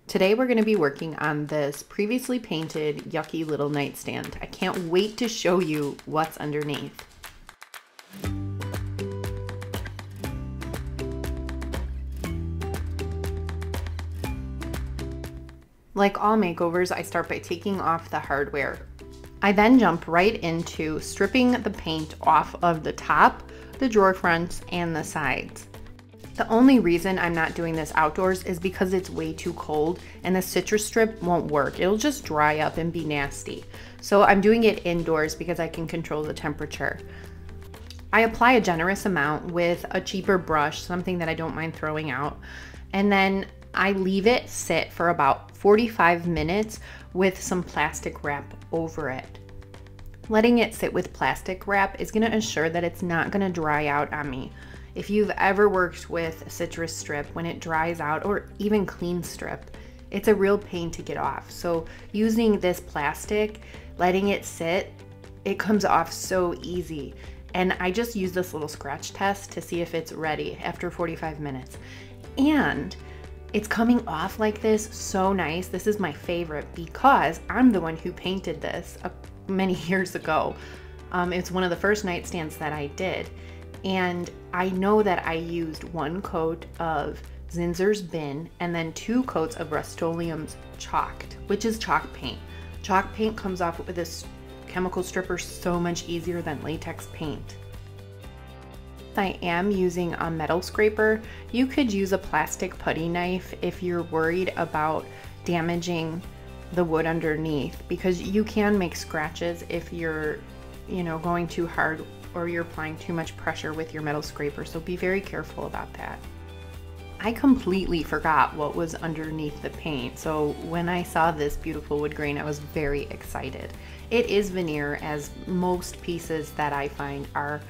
Today we're going to be working on this previously painted yucky little nightstand. I can't wait to show you what's underneath. Like all makeovers, I start by taking off the hardware. I then jump right into stripping the paint off of the top, the drawer fronts, and the sides. The only reason I'm not doing this outdoors is because it's way too cold and the Citristrip won't work. It'll just dry up and be nasty. So I'm doing it indoors because I can control the temperature. I apply a generous amount with a cheaper brush, something that I don't mind throwing out. And then I leave it sit for about 45 minutes with some plastic wrap over it. Letting it sit with plastic wrap is going to ensure that it's not going to dry out on me. If you've ever worked with Citristrip, when it dries out, or even clean strip, it's a real pain to get off. So using this plastic, letting it sit, it comes off so easy. And I just use this little scratch test to see if it's ready after 45 minutes. And it's coming off like this so nice. This is my favorite because I'm the one who painted this many years ago. It's one of the first nightstands that I did. And I know that I used 1 coat of Zinsser's Bin and then 2 coats of Rust-Oleum's Chalked, which is chalk paint. Chalk paint comes off with this chemical stripper so much easier than latex paint. I am using a metal scraper. You could use a plastic putty knife if you're worried about damaging the wood underneath, because you can make scratches if you're, going too hard or you're applying too much pressure with your metal scraper, so be very careful about that. I completely forgot what was underneath the paint, so when I saw this beautiful wood grain, I was very excited. It is veneer, as most pieces that I find are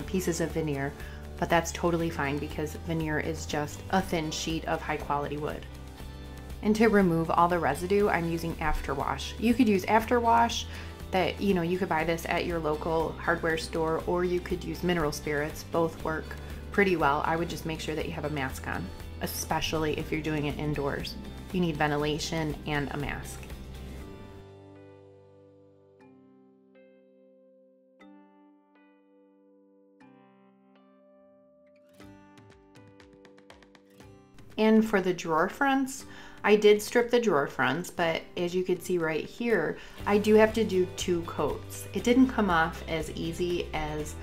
pieces of veneer, but that's totally fine because veneer is just a thin sheet of high quality wood. And to remove all the residue, I'm using afterwash. You could use afterwash that, you could buy this at your local hardware store, or you could use mineral spirits. Both work pretty well. I would just make sure that you have a mask on, especially if you're doing it indoors. You need ventilation and a mask. And for the drawer fronts, I did strip the drawer fronts, but as you can see right here, I do have to do 2 coats. It didn't come off as easy as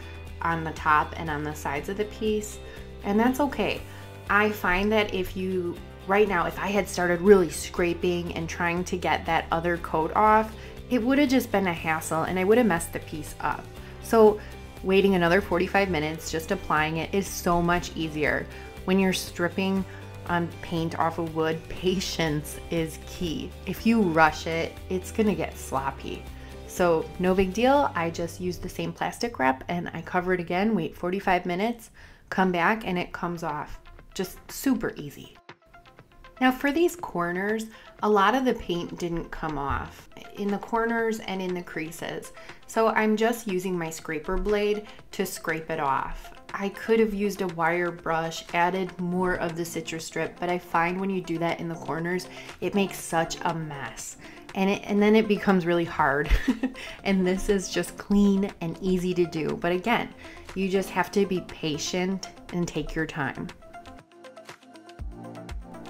on the top and on the sides of the piece, and that's okay. I find that right now, if I had started really scraping and trying to get that other coat off, it would have just been a hassle and I would have messed the piece up. So waiting another 45 minutes, just applying it, is so much easier. When you're stripping paint off of wood, patience is key. If you rush it, it's gonna get sloppy. So no big deal. I just use the same plastic wrap and I cover it again, wait 45 minutes, come back, and it comes off. Just super easy. Now for these corners, a lot of the paint didn't come off in the corners and in the creases. So I'm just using my scraper blade to scrape it off. I could have used a wire brush, added more of the Citristrip, but I find when you do that in the corners, it makes such a mess. And then it becomes really hard. And this is just clean and easy to do. But again, you just have to be patient and take your time.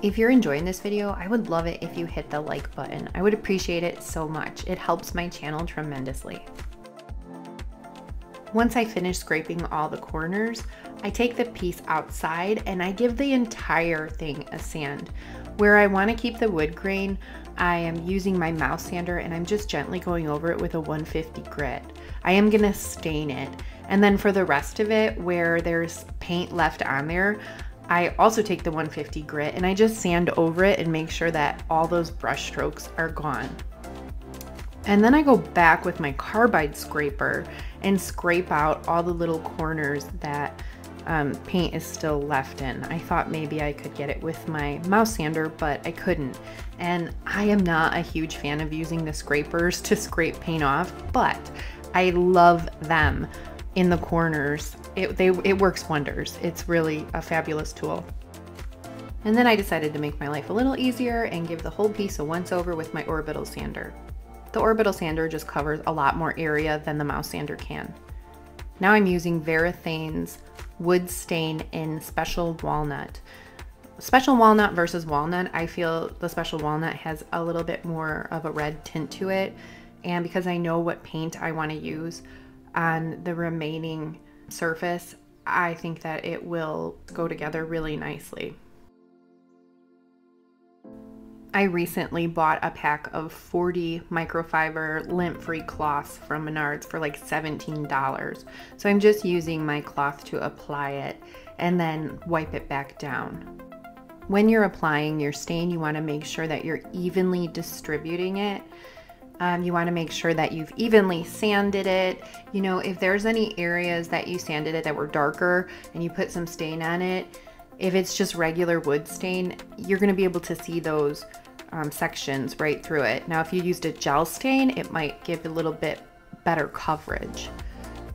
If you're enjoying this video, I would love it if you hit the like button. I would appreciate it so much. It helps my channel tremendously. Once I finish scraping all the corners, I take the piece outside and I give the entire thing a sand. Where I want to keep the wood grain, I am using my mouse sander and I'm just gently going over it with a 150 grit. I am going to stain it. And then for the rest of it, where there's paint left on there, I also take the 150 grit and I just sand over it and make sure that all those brush strokes are gone. And then I go back with my carbide scraper and scrape out all the little corners that paint is still left in. I thought maybe I could get it with my mouse sander, but I couldn't. And I am not a huge fan of using the scrapers to scrape paint off, but I love them in the corners. It works wonders. It's really a fabulous tool. And then I decided to make my life a little easier and give the whole piece a once over with my orbital sander. The orbital sander just covers a lot more area than the mouse sander can. Now I'm using Varathanes wood stain in Special Walnut. Special Walnut versus Walnut, I feel the Special Walnut has a little bit more of a red tint to it. And because I know what paint I want to use on the remaining surface, I think that it will go together really nicely. I recently bought a pack of 40 microfiber lint-free cloths from Menards for like $17. So I'm just using my cloth to apply it and then wipe it back down. When you're applying your stain, you want to make sure that you're evenly distributing it. You want to make sure that you've evenly sanded it. You know, if there's any areas that you sanded it that were darker and you put some stain on it, if it's just regular wood stain, you're going to be able to see those sections right through it. Now, if you used a gel stain, it might give a little bit better coverage,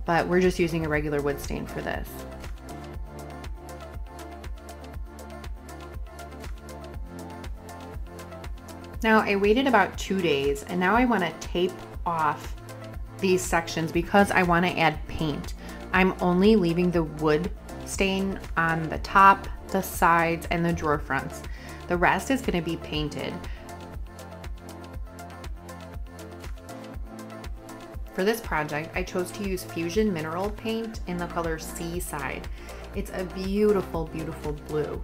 but we're just using a regular wood stain for this. Now, I waited about 2 days and now I want to tape off these sections because I want to add paint. I'm only leaving the wood stain on the top, the sides, and the drawer fronts. The rest is going to be painted. For this project, I chose to use Fusion Mineral Paint in the color Seaside. It's a beautiful, beautiful blue.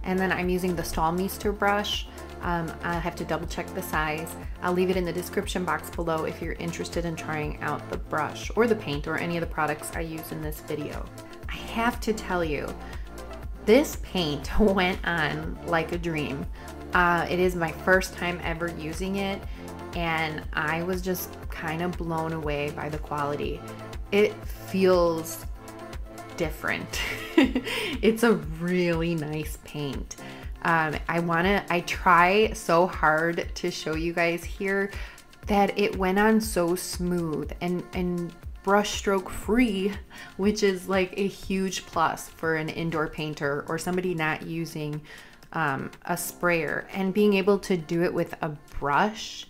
And then I'm using the Stallmeister brush. I have to double check the size. I'll leave it in the description box below if you're interested in trying out the brush or the paint or any of the products I use in this video. I have to tell you, this paint went on like a dream. It is my first time ever using it, and I was just kind of blown away by the quality. It feels different. It's a really nice paint. I try so hard to show you guys here that it went on so smooth and brush stroke free, which is like a huge plus for an indoor painter or somebody not using a sprayer, and being able to do it with a brush.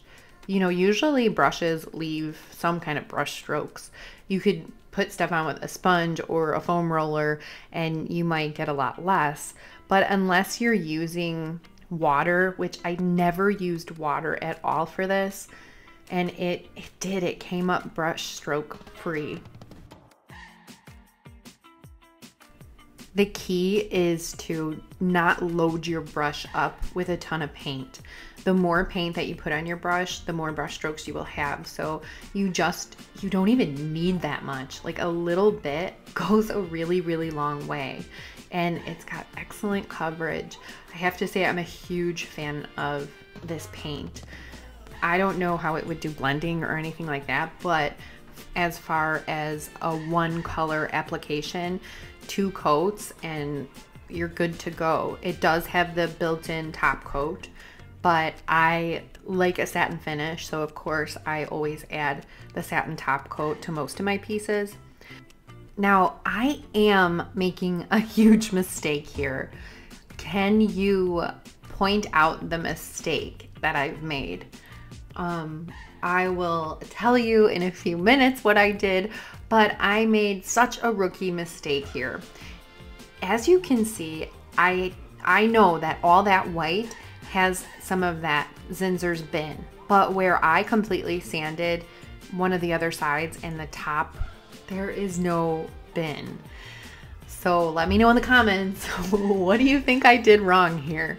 You know, usually brushes leave some kind of brush strokes. You could put stuff on with a sponge or a foam roller and you might get a lot less, but unless you're using water, which I never used water at all for this, and it came up brush stroke free. The key is to not load your brush up with a ton of paint. The more paint that you put on your brush, the more brush strokes you will have. So you don't even need that much. Like a little bit goes a really, really long way. And it's got excellent coverage. I have to say I'm a huge fan of this paint. I don't know how it would do blending or anything like that, but as far as a one color application, 2 coats and you're good to go. It does have the built-in top coat, but I like a satin finish, so of course I always add the satin top coat to most of my pieces. Now, I am making a huge mistake here. Can you point out the mistake that I've made? I will tell you in a few minutes what I did, but I made such a rookie mistake here. As you can see, I know that all that white has some of that Zinsser's bin, but where I completely sanded one of the other sides and the top, there is no bin. So let me know in the comments, what do you think I did wrong here?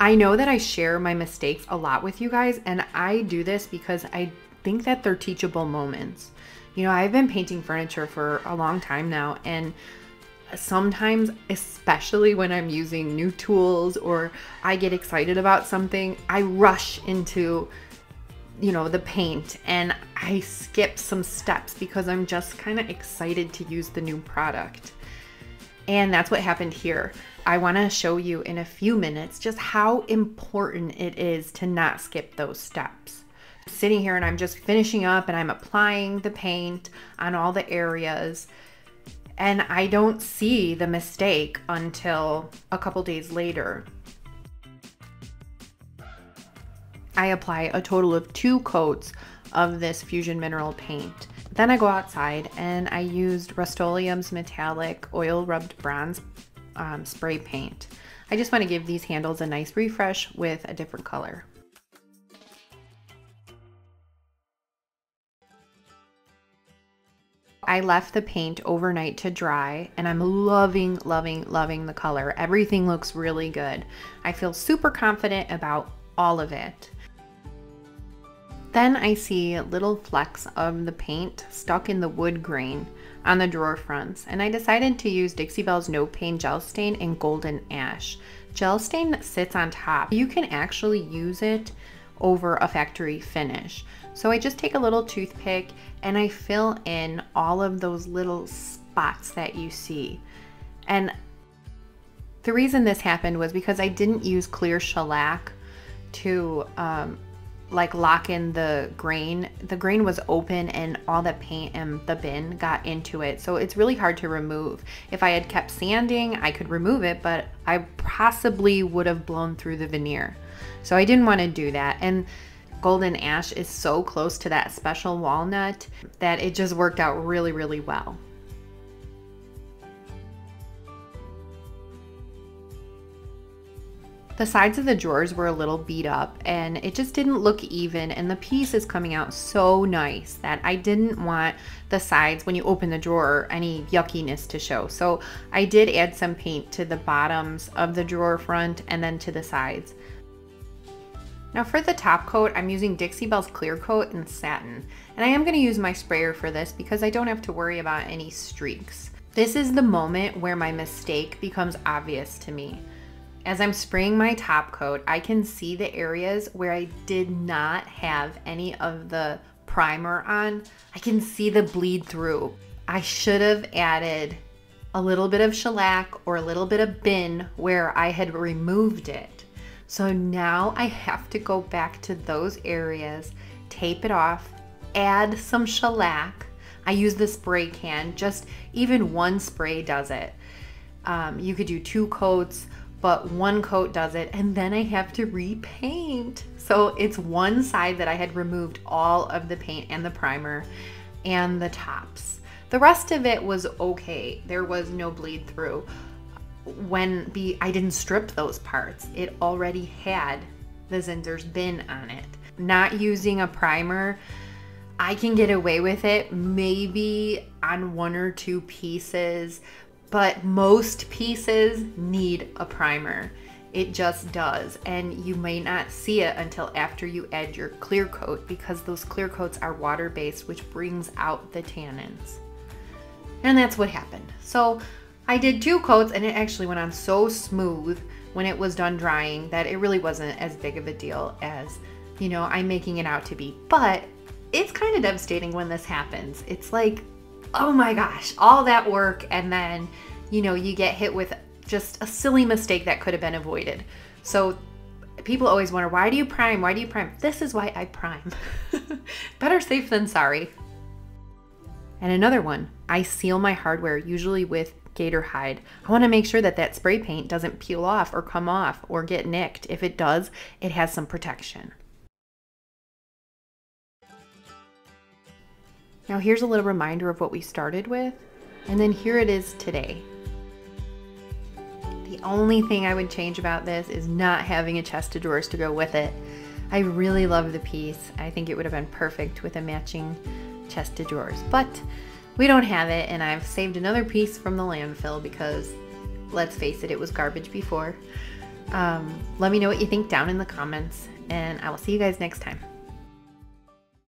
I know that I share my mistakes a lot with you guys, and I do this because I think that they're teachable moments. You know, I've been painting furniture for a long time now, and sometimes, especially when I'm using new tools or I get excited about something, I rush into, you know, the paint and I skip some steps because I'm just kind of excited to use the new product. And that's what happened here. I want to show you in a few minutes just how important it is to not skip those steps. I'm sitting here and I'm just finishing up and I'm applying the paint on all the areas. And I don't see the mistake until a couple days later. I apply a total of 2 coats of this Fusion Mineral paint. Then I go outside and I used Rust-Oleum's metallic oil rubbed bronze spray paint. I just want to give these handles a nice refresh with a different color. I left the paint overnight to dry and I'm loving, loving, loving the color. Everything looks really good. I feel super confident about all of it. Then I see little flecks of the paint stuck in the wood grain on the drawer fronts, and I decided to use Dixie Belle's No Pain Gel Stain in Golden Ash. Gel Stain sits on top. You can actually use it over a factory finish. So I just take a little toothpick and I fill in all of those little spots that you see. And the reason this happened was because I didn't use clear shellac to like lock in the grain. The grain was open and all the paint and the bin got into it. So it's really hard to remove. If I had kept sanding, I could remove it, but I possibly would have blown through the veneer. So I didn't want to do that. And Golden Ash is so close to that special walnut that it just worked out really, really well. The sides of the drawers were a little beat up and it just didn't look even, and the piece is coming out so nice that I didn't want the sides, when you open the drawer, any yuckiness to show. So I did add some paint to the bottoms of the drawer front and then to the sides. Now for the top coat, I'm using Dixie Belle's Clear Coat in Satin, and I am going to use my sprayer for this because I don't have to worry about any streaks. This is the moment where my mistake becomes obvious to me. As I'm spraying my top coat, I can see the areas where I did not have any of the primer on. I can see the bleed through. I should have added a little bit of shellac or a little bit of bin where I had removed it. So now I have to go back to those areas, tape it off, add some shellac. I use the spray can, just even one spray does it. You could do 2 coats, but 1 coat does it, and then I have to repaint. So it's one side that I had removed all of the paint and the primer and the tops. The rest of it was okay. There was no bleed through. I didn't strip those parts. It already had the Zinsser's bin on it. Not using a primer, I can get away with it maybe on 1 or 2 pieces, but most pieces need a primer. It just does, and you may not see it until after you add your clear coat, because those clear coats are water-based, which brings out the tannins. And that's what happened. So I did 2 coats and it actually went on so smooth when it was done drying that it really wasn't as big of a deal as, you know, I'm making it out to be. But it's kind of devastating when this happens. It's like, oh my gosh, all that work, and then, you know, you get hit with just a silly mistake that could have been avoided. So people always wonder, why do you prime? Why do you prime? This is why I prime. Better safe than sorry. And another one, I seal my hardware usually with gator hide. I want to make sure that that spray paint doesn't peel off or come off or get nicked. If it does, it has some protection. Now here's a little reminder of what we started with, and then here it is today. The only thing I would change about this is not having a chest of drawers to go with it. I really love the piece. I think it would have been perfect with a matching chest of drawers, but we don't have it, and I've saved another piece from the landfill because, let's face it, it was garbage before. Let me know what you think down in the comments, and I will see you guys next time.